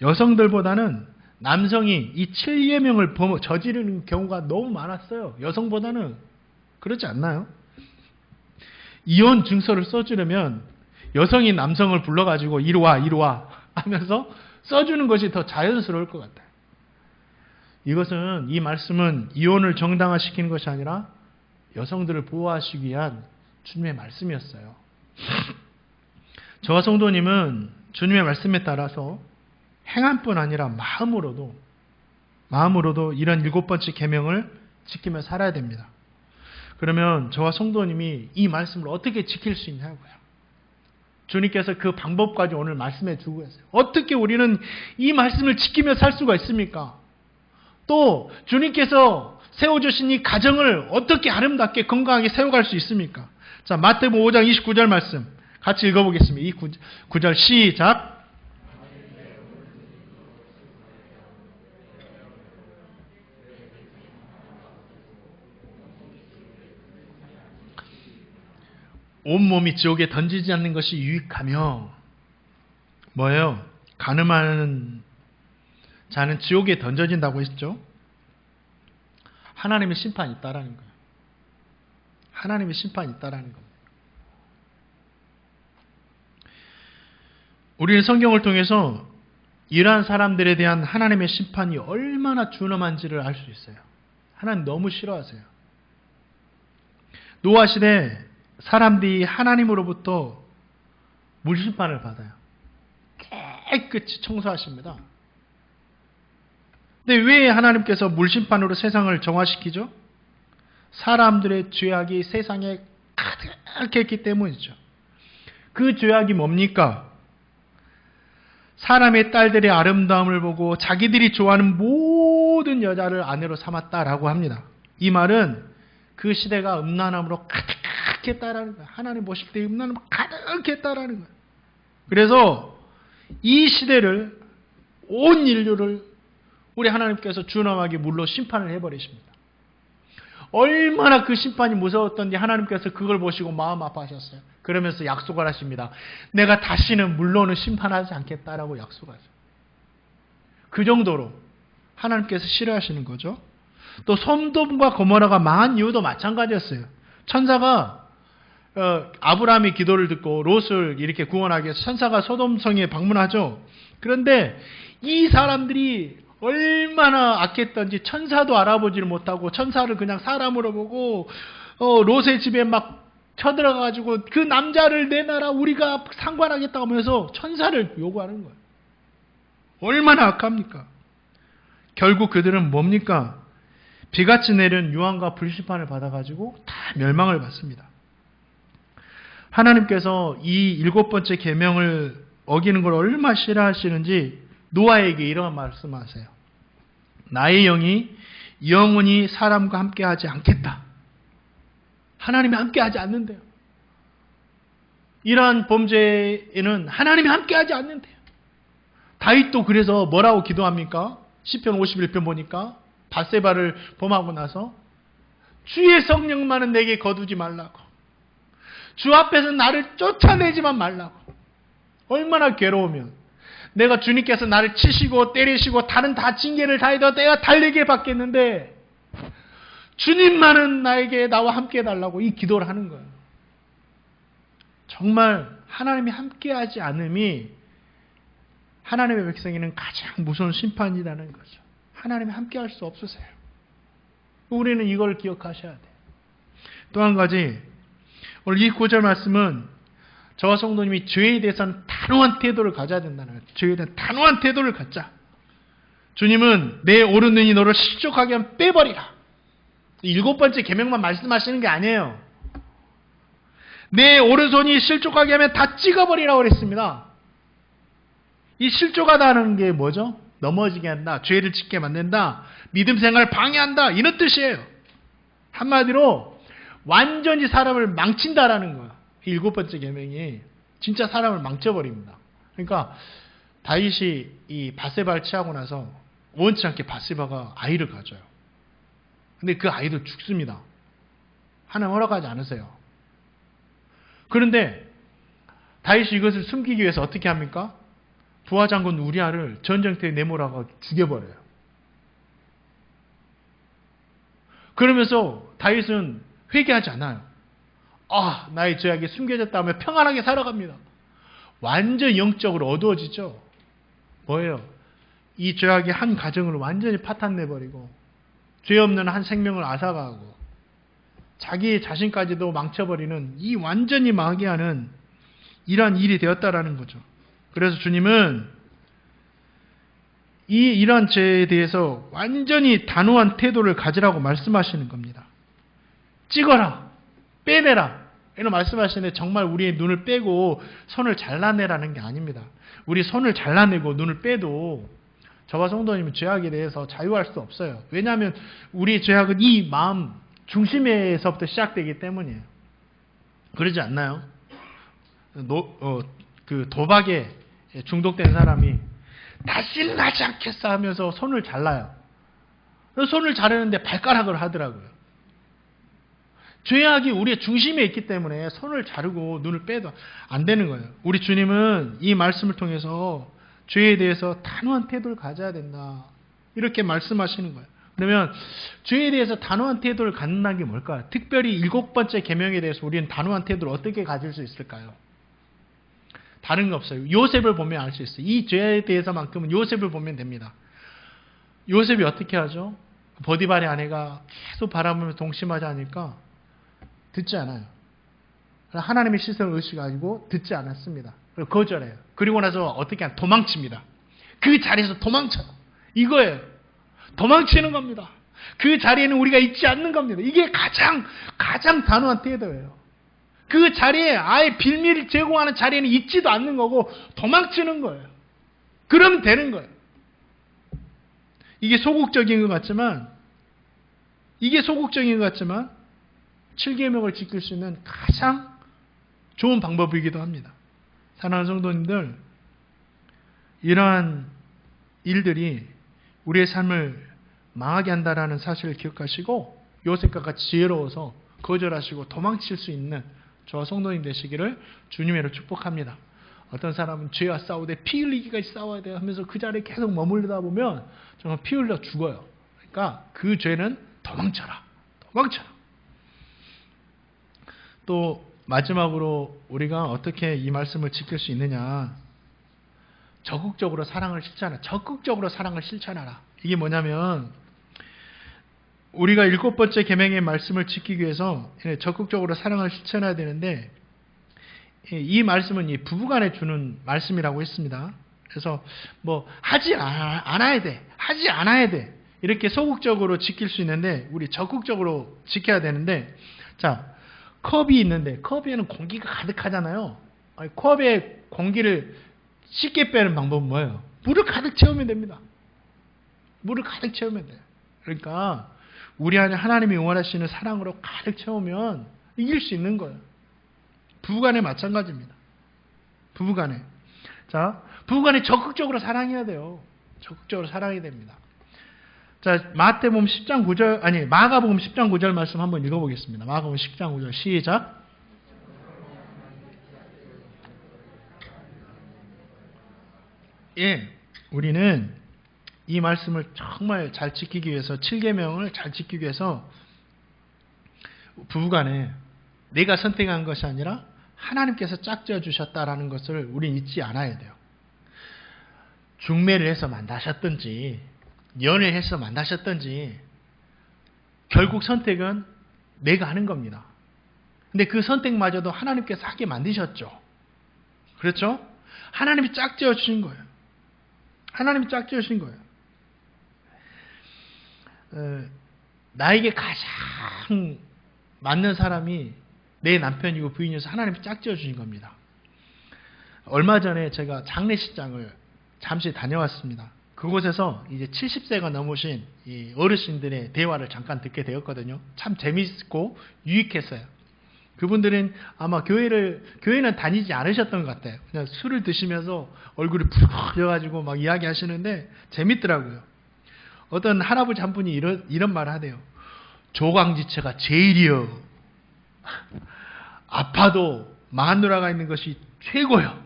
여성들보다는 남성이 이 7계명을 저지르는 경우가 너무 많았어요. 여성보다는 그렇지 않나요? 이혼 증서를 써주려면 여성이 남성을 불러가지고 이리 와 하면서 써주는 것이 더 자연스러울 것 같아요. 이 말씀은 이혼을 정당화시키는 것이 아니라 여성들을 보호하시기 위한 주님의 말씀이었어요. 저와 성도님은 주님의 말씀에 따라서 행함뿐 아니라 마음으로도 이런 7번째 계명을 지키며 살아야 됩니다. 그러면 저와 성도님이 이 말씀을 어떻게 지킬 수 있냐고요. 주님께서 그 방법까지 오늘 말씀해 주고 계세요. 어떻게 우리는 이 말씀을 지키며 살 수가 있습니까? 또 주님께서 세워주신 이 가정을 어떻게 아름답게 건강하게 세워갈 수 있습니까? 자, 마태복음 5장 29절 말씀 같이 읽어보겠습니다. 이 9절 시작. 온몸이 지옥에 던지지 않는 것이 유익하며 뭐예요? 간음하는 자는 지옥에 던져진다고 했죠. 하나님의 심판이 있다라는 거예요. 하나님의 심판이 있다라는 겁니다. 우리는 성경을 통해서 이러한 사람들에 대한 하나님의 심판이 얼마나 준엄한지를 알 수 있어요. 하나님 너무 싫어하세요. 노아 시대 사람들이 하나님으로부터 물심판을 받아요. 깨끗이 청소하십니다. 근데 왜 하나님께서 물심판으로 세상을 정화시키죠? 사람들의 죄악이 세상에 가득했기 때문이죠. 그 죄악이 뭡니까? 사람의 딸들의 아름다움을 보고 자기들이 좋아하는 모든 여자를 아내로 삼았다라고 합니다. 이 말은 그 시대가 음란함으로 가득했다라는 거예요. 하나님 보실 때 음란함으로 가득했다라는 거예요. 그래서 이 시대를, 온 인류를 우리 하나님께서 준엄하게 물로 심판을 해버리십니다. 얼마나 그 심판이 무서웠던지 하나님께서 그걸 보시고 마음 아파하셨어요. 그러면서 약속을 하십니다. 내가 다시는 물로는 심판하지 않겠다라고 약속하죠. 그 정도로 하나님께서 싫어하시는 거죠. 또 솜돔과 고모라가 망한 이유도 마찬가지였어요. 천사가 아브라함의 기도를 듣고 롯을 이렇게 구원하기 위해서 천사가 소돔성에 방문하죠. 그런데 이 사람들이 얼마나 악했던지 천사도 알아보지를 못하고 천사를 그냥 사람으로 보고 롯의 집에 막 쳐들어가지고 그 남자를 내놔라 우리가 상관하겠다고 하면서 천사를 요구하는 거예요. 얼마나 악합니까? 결국 그들은 뭡니까? 비같이 내린 유황과 불심판을 받아가지고 다 멸망을 받습니다. 하나님께서 이 7번째 계명을 어기는 걸 얼마나 싫어하시는지 노아에게 이런 말씀하세요. 나의 영이 영원히 사람과 함께하지 않겠다. 하나님이 함께하지 않는데요. 이러한 범죄에는 하나님이 함께하지 않는데요. 다윗도 그래서 뭐라고 기도합니까? 시편 51편 보니까 밧세바를 범하고 나서 주의 성령만은 내게 거두지 말라고. 주 앞에서 나를 쫓아내지만 말라고. 얼마나 괴로우면 내가 주님께서 나를 치시고 때리시고 다른 다 징계를 다 해도 내가 달리게 받겠는데 주님만은 나에게 나와 함께 해달라고 이 기도를 하는 거예요. 정말 하나님이 함께하지 않음이 하나님의 백성에게는 가장 무서운 심판이라는 거죠. 하나님이 함께할 수 없으세요. 우리는 이걸 기억하셔야 돼요. 또 한 가지, 오늘 이 9절 말씀은 저와 성도님이 죄에 대해서는 단호한 태도를 가져야 된다는 거예요. 죄에 대한 단호한 태도를 갖자. 주님은 내 오른 눈이 너를 실족하게 하면 빼버리라. 7번째 계명만 말씀하시는 게 아니에요. 내 오른손이 실족하게 하면 다 찍어버리라고 그랬습니다. 이 실족하다는 게 뭐죠? 넘어지게 한다, 죄를 짓게 만든다, 믿음 생활을 방해한다, 이런 뜻이에요. 한마디로 완전히 사람을 망친다라는 거예요. 7번째 계명이 진짜 사람을 망쳐버립니다. 그러니까 다윗이 이 밧세바를 취하고 나서 원치 않게 밧세바가 아이를 가져요. 근데 그 아이도 죽습니다. 하나님 허락하지 않으세요. 그런데 다윗이 이것을 숨기기 위해서 어떻게 합니까? 부하장군 우리아를 전쟁터에 내몰아가 죽여버려요. 그러면서 다윗은 회개하지 않아요. 나의 죄악이 숨겨졌다 하며 평안하게 살아갑니다. 완전 영적으로 어두워지죠. 뭐예요? 이 죄악이 한 가정을 완전히 파탄내버리고 죄 없는 한 생명을 앗아가고 자기 자신까지도 망쳐버리는 이 완전히 망하게 하는 이러한 일이 되었다라는 거죠. 그래서 주님은 이러한 죄에 대해서 완전히 단호한 태도를 가지라고 말씀하시는 겁니다. 찍어라, 빼내라 이런 말씀하시는데 정말 우리의 눈을 빼고 손을 잘라내라는 게 아닙니다. 우리 손을 잘라내고 눈을 빼도 저와 성도님은 죄악에 대해서 자유할 수 없어요. 왜냐하면 우리의 죄악은 이 마음 중심에서부터 시작되기 때문이에요. 그러지 않나요? 그 도박에 중독된 사람이 다시는 하지 않겠어 하면서 손을 잘라요. 손을 자르는데 발가락을 하더라고요. 죄악이 우리의 중심에 있기 때문에 손을 자르고 눈을 빼도 안 되는 거예요. 우리 주님은 이 말씀을 통해서 죄에 대해서 단호한 태도를 가져야 된다. 이렇게 말씀하시는 거예요. 그러면 죄에 대해서 단호한 태도를 갖는다는 게 뭘까요? 특별히 7번째 계명에 대해서 우리는 단호한 태도를 어떻게 가질 수 있을까요? 다른 거 없어요. 요셉을 보면 알 수 있어요. 이 죄에 대해서만큼은 요셉을 보면 됩니다. 요셉이 어떻게 하죠? 보디발의 아내가 계속 바라보면서 동심하지 않으니까 듣지 않아요. 하나님의 시선을 의식하고 듣지 않았습니다. 그리고 거절해요. 그리고 나서 어떻게 하냐? 도망칩니다. 그 자리에서 도망쳐요. 이거예요. 도망치는 겁니다. 그 자리에는 우리가 있지 않는 겁니다. 이게 가장 단호한 태도예요. 그 자리에 아예 빌미를 제공하는 자리에는 있지도 않는 거고 도망치는 거예요. 그러면 되는 거예요. 이게 소극적인 것 같지만 7계명을 지킬 수 있는 가장 좋은 방법이기도 합니다. 사랑하는 성도님들, 이러한 일들이 우리의 삶을 망하게 한다라는 사실을 기억하시고 요셉과 같이 지혜로워서 거절하시고 도망칠 수 있는 저와 성도님 되시기를 주님으로 축복합니다. 어떤 사람은 죄와 싸우되 피 흘리기까지 싸워야 돼 하면서 그 자리에 계속 머물다 보면 정말 피 흘려 죽어요. 그러니까 그 죄는 도망쳐라. 또 마지막으로 우리가 어떻게 이 말씀을 지킬 수 있느냐. 적극적으로 사랑을 실천하라. 이게 뭐냐면 우리가 7번째 계명의 말씀을 지키기 위해서 적극적으로 사랑을 실천해야 되는데 이 말씀은 이 부부간에 주는 말씀이라고 했습니다. 그래서 하지 않아야 돼 이렇게 소극적으로 지킬 수 있는데 우리 적극적으로 지켜야 되는데 자 컵이 있는데 컵에는 공기가 가득하잖아요. 컵에 공기를 쉽게 빼는 방법은 뭐예요? 물을 가득 채우면 됩니다. 물을 가득 채우면 돼요. 그러니까 우리 안에 하나님이 원하시는 사랑으로 가득 채우면 이길 수 있는 거예요. 부부간에 마찬가지입니다. 부부간에 적극적으로 사랑해야 돼요. 적극적으로 사랑해야 됩니다. 자, 마가복음 10장 9절 말씀 한번 읽어보겠습니다. 마가복음 10장 9절 시작. 예, 우리는 이 말씀을 정말 잘 지키기 위해서 7계명을 잘 지키기 위해서 부부간에 내가 선택한 것이 아니라 하나님께서 짝지어 주셨다라는 것을 우리는 잊지 않아야 돼요. 중매를 해서 만나셨든지 연애를 해서 만나셨든지 결국 선택은 내가 하는 겁니다. 근데 그 선택마저도 하나님께서 하게 만드셨죠. 그렇죠? 하나님이 짝지어 주신 거예요. 나에게 가장 맞는 사람이 내 남편이고 부인이어서 하나님이 짝지어 주신 겁니다. 얼마 전에 제가 장례식장을 잠시 다녀왔습니다. 그곳에서 이제 70세가 넘으신 이 어르신들의 대화를 잠깐 듣게 되었거든요. 참 재밌고 유익했어요. 그분들은 아마 교회는 다니지 않으셨던 것 같아요. 그냥 술을 드시면서 얼굴이 붉어져가지고 막 이야기하시는데 재밌더라고요. 어떤 할아버지 한 분이 이런 말을 하대요. 조강지처가 제일이요. 아파도 마누라가 있는 것이 최고요.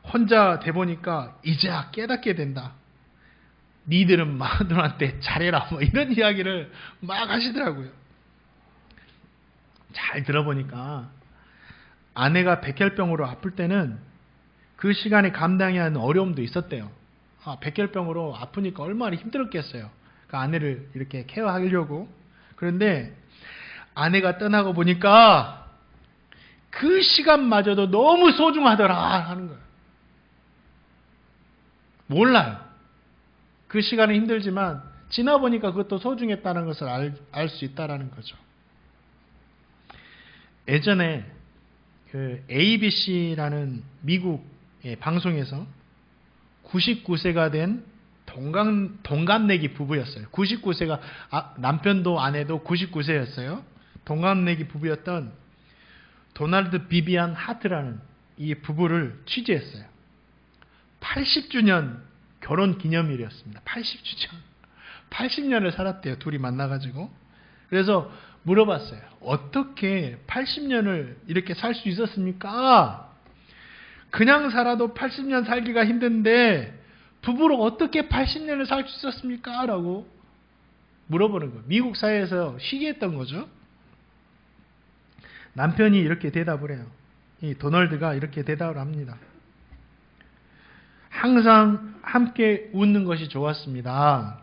혼자 돼보니까 이제야 깨닫게 된다. 니들은 마누라한테 잘해라. 이런 이야기를 막 하시더라고요. 잘 들어보니까 아내가 백혈병으로 아플 때는 그 시간에 감당해야 하는 어려움도 있었대요. 백혈병으로 아프니까 얼마나 힘들었겠어요. 그 아내를 이렇게 케어하려고. 그런데 아내가 떠나고 보니까 그 시간마저도 너무 소중하더라 하는 거예요. 몰라요. 그 시간은 힘들지만 지나보니까 그것도 소중했다는 것을 알 수 있다는 거죠. 예전에 그 ABC라는 미국 방송에서 99세가 된 동갑내기 부부였어요. 99세가 남편도 아내도 99세였어요. 동갑내기 부부였던 도널드 비비안 하트라는 이 부부를 취재했어요. 80주년 결혼 기념일이었습니다. 80주년. 80년을 살았대요. 둘이 만나가지고. 그래서 물어봤어요. 어떻게 80년을 이렇게 살 수 있었습니까? 그냥 살아도 80년 살기가 힘든데 부부로 어떻게 80년을 살 수 있었습니까? 라고 물어보는 거예요. 미국 사회에서 희귀했던 거죠. 남편이 이렇게 대답을 해요. 이 도널드가 이렇게 대답을 합니다. 항상 함께 웃는 것이 좋았습니다.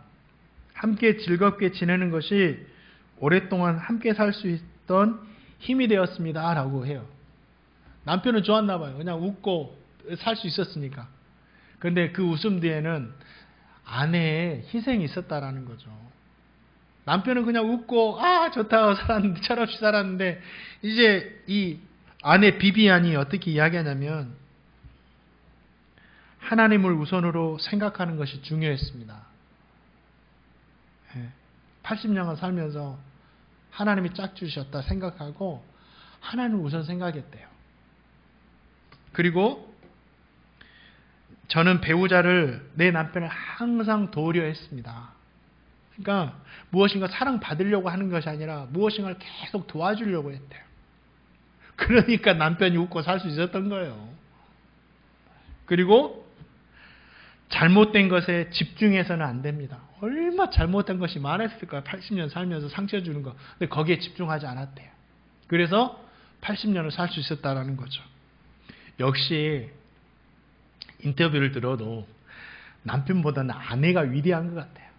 함께 즐겁게 지내는 것이 오랫동안 함께 살 수 있던 힘이 되었습니다. 라고 해요. 남편은 좋았나 봐요. 그냥 웃고 살 수 있었으니까. 그런데 그 웃음 뒤에는 아내의 희생이 있었다라는 거죠. 남편은 그냥 웃고 좋다 살았는데 철없이 살았는데 이제 이 아내 비비안이 어떻게 이야기하냐면 하나님을 우선으로 생각하는 것이 중요했습니다. 80년을 살면서 하나님이 짝주셨다 생각하고 하나님을 우선 생각했대요. 그리고 저는 배우자를 내 남편을 항상 도우려 했습니다. 그러니까 무엇인가 사랑받으려고 하는 것이 아니라 무엇인가를 계속 도와주려고 했대요. 그러니까 남편이 웃고 살 수 있었던 거예요. 그리고 잘못된 것에 집중해서는 안 됩니다. 얼마 잘못된 것이 많았을까요? 80년 살면서 상처 주는 거. 근데 거기에 집중하지 않았대요. 그래서 80년을 살 수 있었다라는 거죠. 역시 인터뷰를 들어도 남편보다는 아내가 위대한 것 같아요.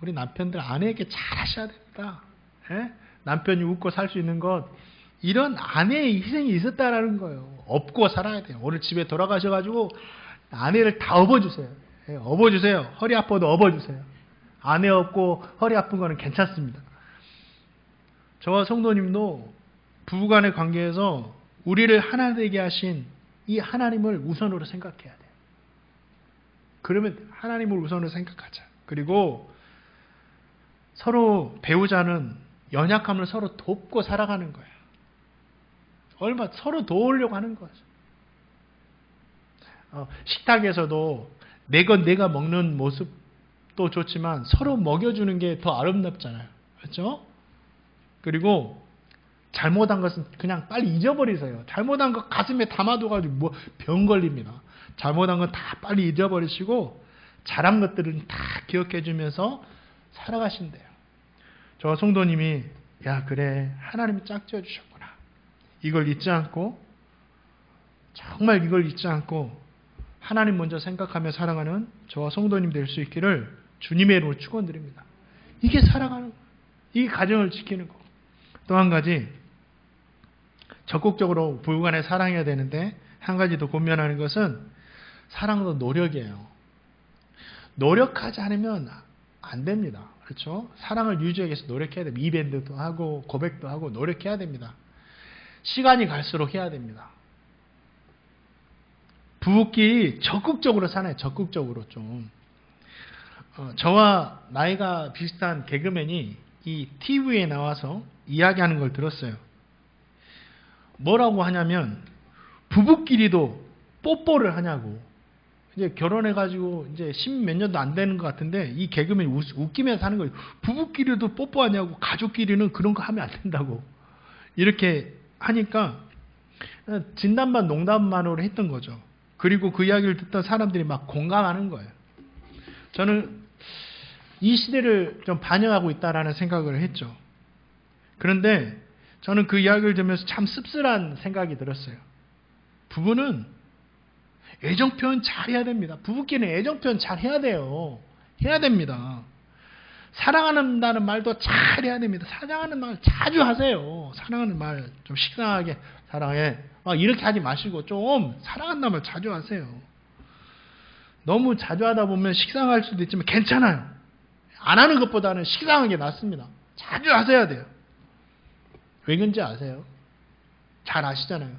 우리 남편들 아내에게 잘하셔야 됩니다. 남편이 웃고 살 수 있는 것, 이런 아내의 희생이 있었다라는 거예요. 업고 살아야 돼요. 오늘 집에 돌아가셔가지고 아내를 다 업어주세요. 업어주세요. 허리 아파도 업어주세요. 아내 업고 허리 아픈 거는 괜찮습니다. 저와 성도님도 부부간의 관계에서 우리를 하나 되게 하신 이 하나님을 우선으로 생각해야 돼요. 그러면 하나님을 우선으로 생각하자. 그리고 서로 배우자는 연약함을 서로 돕고 살아가는 거예요. 얼마 서로 도우려고 하는 거죠. 식탁에서도 내 건 내가 먹는 모습도 좋지만 서로 먹여주는 게 더 아름답잖아요. 그렇죠? 그리고 잘못한 것은 그냥 빨리 잊어버리세요. 잘못한 것 가슴에 담아둬가지고 병 걸립니다. 잘못한 건 다 빨리 잊어버리시고 잘한 것들은 다 기억해주면서 살아가신대요. 저 성도님이 그래 하나님이 짝지어 주셨구나. 이걸 잊지 않고 정말 이걸 잊지 않고 하나님 먼저 생각하며 살아가는 저와 성도님 될 수 있기를 주님의 이름으로 축원드립니다. 이게 살아가는 거예요. 이게 가정을 지키는 거고. 또 한 가지 적극적으로 부부간에 사랑해야 되는데 한 가지 더 고민하는 것은 사랑도 노력이에요. 노력하지 않으면 안 됩니다. 그렇죠? 사랑을 유지하기 위해서 노력해야 됩니다. 이벤트도 하고 고백도 하고 노력해야 됩니다. 시간이 갈수록 해야 됩니다. 부부끼리 적극적으로 사나요. 적극적으로 좀. 저와 나이가 비슷한 개그맨이 이 TV에 나와서 이야기하는 걸 들었어요. 뭐라고 하냐면 부부끼리도 뽀뽀를 하냐고. 이제 결혼해가지고 이제 10몇 년도 안 되는 것 같은데 이 개그맨이 웃기면서 하는 거예요. 부부끼리도 뽀뽀하냐고. 가족끼리는 그런 거 하면 안 된다고. 이렇게 하니까 진담반 농담만으로 했던 거죠. 그리고 그 이야기를 듣던 사람들이 막 공감하는 거예요. 저는 이 시대를 좀 반영하고 있다라는 생각을 했죠. 그런데 저는 그 이야기를 들으면서 참 씁쓸한 생각이 들었어요. 부부는 애정 표현 잘 해야 됩니다. 부부끼리는 애정 표현 잘 해야 돼요. 해야 됩니다. 사랑한다는 말도 잘 해야 됩니다. 사랑하는 말 자주 하세요. 사랑하는 말 좀 식상하게 사랑해. 이렇게 하지 마시고 좀 사랑한다는 말 자주 하세요. 너무 자주 하다 보면 식상할 수도 있지만 괜찮아요. 안 하는 것보다는 식상한 게 낫습니다. 자주 하셔야 돼요. 왜 그런지 아세요? 잘 아시잖아요.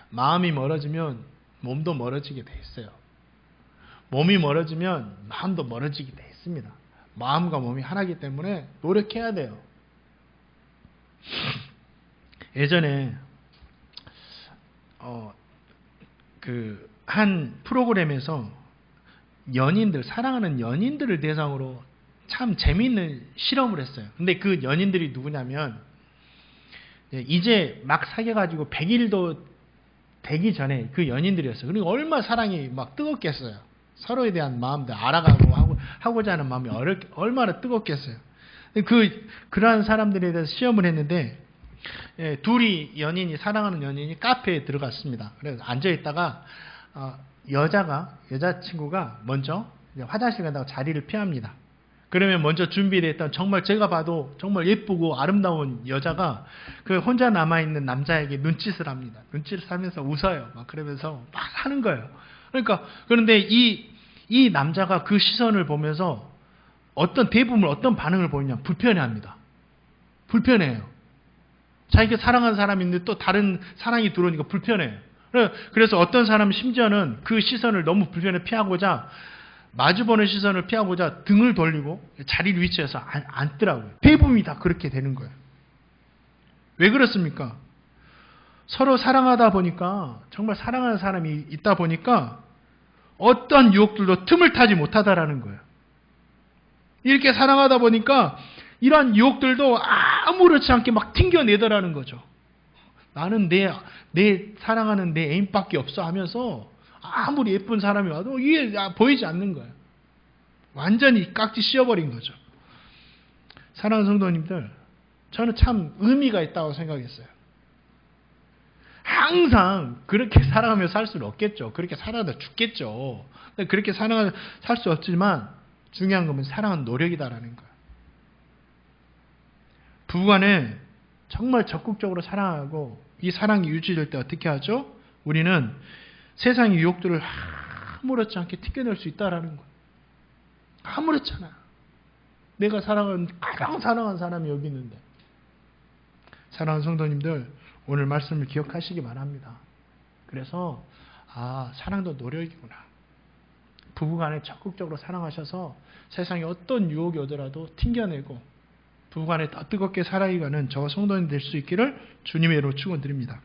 마음이 멀어지면 몸도 멀어지게 돼 있어요. 몸이 멀어지면 마음도 멀어지게 돼 있습니다. 마음과 몸이 하나이기 때문에 노력해야 돼요. 예전에 한 프로그램에서 사랑하는 연인들을 대상으로 참 재미있는 실험을 했어요. 근데 그 연인들이 누구냐면 이제 막 사귀어가지고 100일도 되기 전에 그 연인들이었어요. 그리고 얼마나 사랑이 막 뜨겁겠어요. 서로에 대한 마음도 알아가고 하고자 하는 마음이 얼마나 뜨겁겠어요. 그러한 사람들에 대해서 시험을 했는데 사랑하는 연인이 카페에 들어갔습니다. 그래서 앉아있다가 여자친구가 먼저 화장실 간다고 자리를 피합니다. 그러면 먼저 준비됐던 정말 제가 봐도 정말 예쁘고 아름다운 여자가 그 혼자 남아있는 남자에게 눈짓을 합니다. 눈짓을 하면서 웃어요. 막 그러면서 막 하는 거예요. 그런데 이 남자가 그 시선을 보면서 대부분 어떤 반응을 보이냐? 불편해합니다. 불편해요. 자기가 사랑하는 사람이 있는데 또 다른 사랑이 들어오니까 불편해요. 그래서 어떤 사람은 심지어는 그 시선을 너무 불편해 피하고자 마주보는 시선을 피하고자 등을 돌리고 자리를 위치해서 앉더라고요. 대부분이 다 그렇게 되는 거예요. 왜 그렇습니까? 서로 사랑하다 보니까 정말 사랑하는 사람이 있다 보니까 어떤 유혹들도 틈을 타지 못하다라는 거예요. 이렇게 사랑하다 보니까 이러한 유혹들도 아무렇지 않게 막 튕겨내더라는 거죠. 나는 내 사랑하는 내 애인밖에 없어 하면서 아무리 예쁜 사람이 와도 이게 보이지 않는 거예요. 완전히 깍지 씌워버린 거죠. 사랑하는 성도님들, 저는 참 의미가 있다고 생각했어요. 항상 그렇게 사랑하며 살 수는 없겠죠. 그렇게 살아다 죽겠죠. 그렇게 살 수 없지만 중요한 건 사랑은 노력이다라는 거예요. 부부간에 정말 적극적으로 사랑하고 이 사랑이 유지될 때 어떻게 하죠? 우리는 세상의 유혹들을 아무렇지 않게 튕겨낼 수 있다라는 거예요. 아무렇잖아. 내가 가장 사랑하는 사람이 여기 있는데. 사랑하는 성도님들, 오늘 말씀을 기억하시기 바랍니다. 그래서 사랑도 노력이구나. 부부간에 적극적으로 사랑하셔서 세상에 어떤 유혹이 오더라도 튕겨내고 부부간에 더 뜨겁게 살아가는 저와 성도님 될 수 있기를 주님의 이름으로 축원드립니다.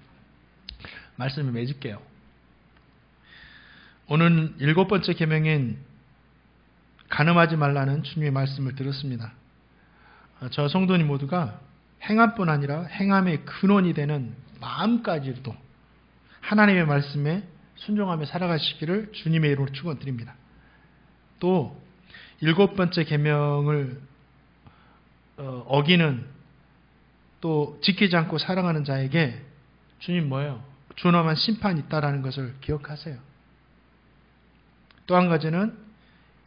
말씀을 맺을게요. 오늘 7번째 계명인 간음하지 말라는 주님의 말씀을 들었습니다. 저 성도님 모두가 행함뿐 아니라 행함의 근원이 되는 마음까지도 하나님의 말씀에 순종하며 살아가시기를 주님의 이름으로 축원드립니다. 또 7번째 계명을 어기는 또 지키지 않고 사랑하는 자에게 주님 뭐예요? 준엄한 심판이 있다라는 것을 기억하세요. 또 한 가지는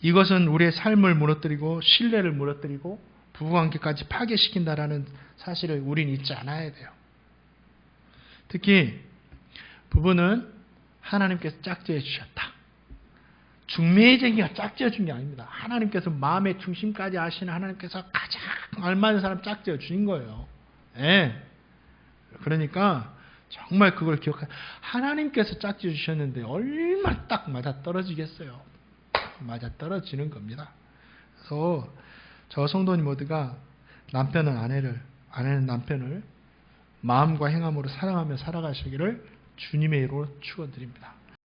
이것은 우리의 삶을 무너뜨리고 신뢰를 무너뜨리고 부부관계까지 파괴시킨다라는 사실을 우린 잊지 않아야 돼요. 특히 부부는 하나님께서 짝지어 주셨다. 중매쟁이가 짝지어 준 게 아닙니다. 하나님께서 마음의 중심까지 아시는 하나님께서 가장 알맞은 사람 짝지어 주신 거예요. 네. 그러니까 정말 그걸 기억하세요. 하나님께서 짝지어 주셨는데 얼마나 딱 맞아 떨어지겠어요. 맞아 떨어지는 겁니다. 그래서 저 성도님 모두가 남편은 아내는 남편을 마음과 행함으로 사랑하며 살아가시기를 주님의 이름으로 축원드립니다.